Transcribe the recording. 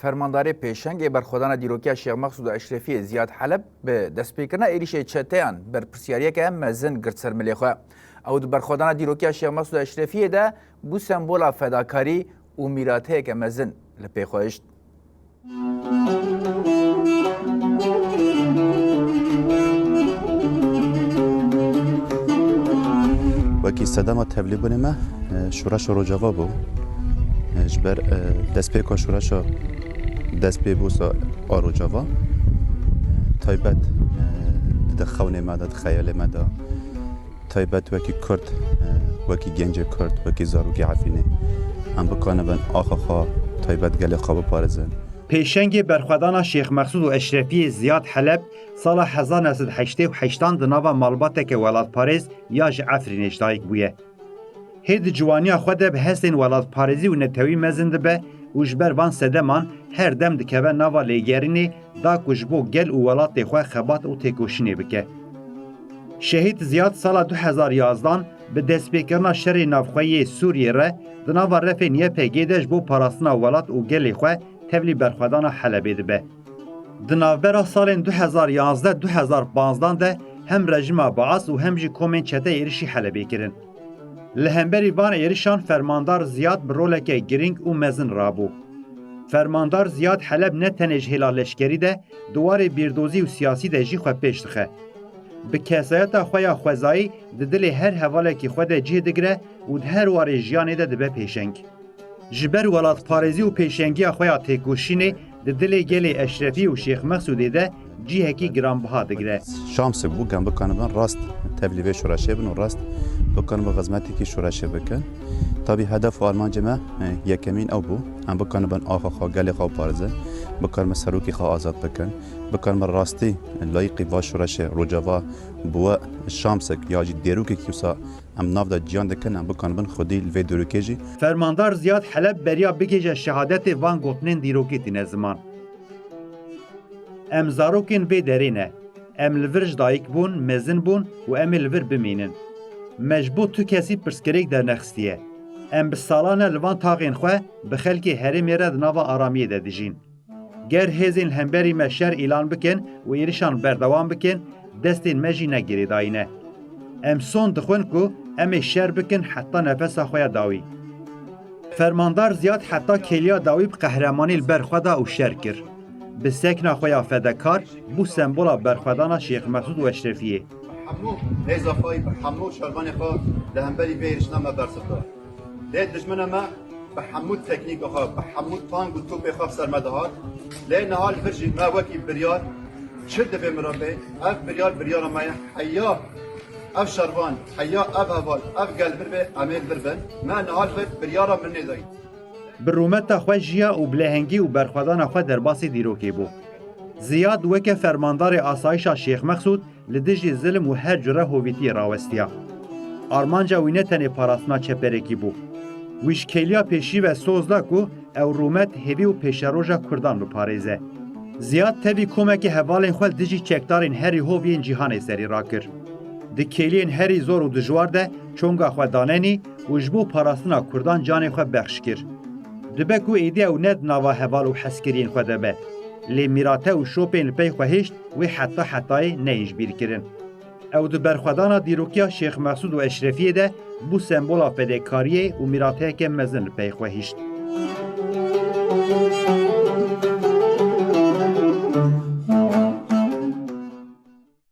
فرمانداری پیشنگ برخوردان دیروکی شیخ مقصود اشرفی زیاد حلب به دستپیکرنا ایریش چتیان بر پرسیاریه که مزن گرد سرملی خواه. او برخوردان دیروکی شیخ مقصود اشرفی ده بو سمبولا فداکاری و میراته که مزن لپی خوشت. وکی صدام تبلیغ بنیمه شورش رو جواب بو جبر دست پیکا شورش دست پی بوسا آرو جواب تایبت دخونه مداد خیال مدا تایبت وکی کرد وکی گنج کرد وکی زاروگی عفینه هم بکنه بن آخا تایبت گل خواب پارزن پیشنگ برخوردان شیخ مقصود و اشرفی زیاد حلب سال 1988 دناوا مالباته که ولاد پاریز یا عفرینش دایک بویه. هید جوانی خود به حسین ولاد پاریزی و نتوی مزنده به وجبر وان سدمان هر دم دکوه ناوا لیگرینی دا کجبو گل و ولاد خواه خبات و تکوشینی بکه. شهید زیاد سال 2011 به دستپیکرنا شر نافخوی سوریه ره دناوا رفینیه پیگیدش بو پاراستنا ولاد و گل خواه تبلی برخوردان حلبی دبه. دناوبرا سال 2011-2015 ده هم رژیم باعث و هم جی کومن چته ایرشی حلبی کرن. لهمبری وان ایرشان فرماندار زیاد برولکه گرینگ و مزن رابو. فرماندار زیاد حلب نه تنج هلالشگری ده دوار بیردوزی و سیاسی ده جی خواه پیش دخه. به کسایت خواه خوزایی ده دل هر حواله که خود جه دگره و ده هر وار جیانه ده به پیشنگ. جبر ولاد پارێزی و پێشەنگیە خۆیان تێکۆشینێ دلێ گەلێ ئەشرەفی و شێخ مەسعودێ دە جیهەکی گرانبها دەگرێ. شامسک بووگەم بکەنبن ڕاست تەبلیغê شورشê bin û ڕاست بکەن بە xizmetekî şuraşê bikin. Tabî hedef û armancê me yekemîn ew bû em bikanibin axa xwe gelê xwe parizin, bikanibin serokê xwe azad bikin, bikanibin rastî layıqî va şuraşê rojava bûye şamsek ya jî dêrokekî wisa em nav da ciyan dikin em bikanibin xwedî li vê dêrokê jî. Fermandar Ziyad Heleb beriya bigêje şehadetê van gotinên dîrokê tîne ziman. Em zarokên vê derê ne. Em li vir ji dayîk bûn, mezin bûn û em ê li vir bimînin. Mecbû tu kesî pirsgirêk dernexstiye. Em bi salan e li van taxên xwe bi xelkê herêmê re di nava aramiyê de dijîn. Ger hêzên hemberî me şer îlan bikin û êrişan berdewam bikin, destên me jî negirêdayîne. Em son dixwin ku em ê şer bikin heta nefesa xwe ya dawî. Fermandar Ziyad heta kêliya dawî bi qehremanî li ber xwe da û şer kir. Bi sekna xwe ya fedekar bû sembola berxwedana Şêx Mesûd û Eşrefiyê. Hemû hêza xwe hemû şervanê xwe li hemberî vê êrişna me bersivda. Lê dijmina me bi hemû teknîka xwe, bi hemû tang û topê xwe ser me dihat. Lê nihal vir jî me wekî biryar çi dibe mirovê, ev biryara me ye heya ev şervan, heya ev heval, ev gel bir be, em ê bir bin. Me nihal vir biryara min nêdayî. Bi rûmeta xwe jiya û bilehengî û berxwedana xwe derbasî dîrokê bû. Ziyad weke fermandarê asayişa Şêx Mesûd li dijî zilim û her cure hovîtiyê rawestiya. Armanca wî ne tenê parastina çeperekî bû. Wî ji kêliya pêşî ve soz da ku ew rûmet hêvî û pêşeroja Kurdan biparêze. Ziyad tevî komekê hevalên xwe dijî çekdarên herî hov yên cîhanê serî rakir. Di kêliyên herî zor û dijwar de çonga xwe danenî û ji bo parastina Kurdan canê xwe bexş kir. Dibe ku êdî ew ne di nava heval û hezkiriyên xwe de be. Lê mîrate û şopên li pey xwe hêşt wê heta hetayê neyên ji bîr kirin. Ew di berxwedana dîrokiya Şêx Mesûd û Eşrefiyê de bû sembola fedekariyê û mîrateyeke mezin li pey xwe hêşt.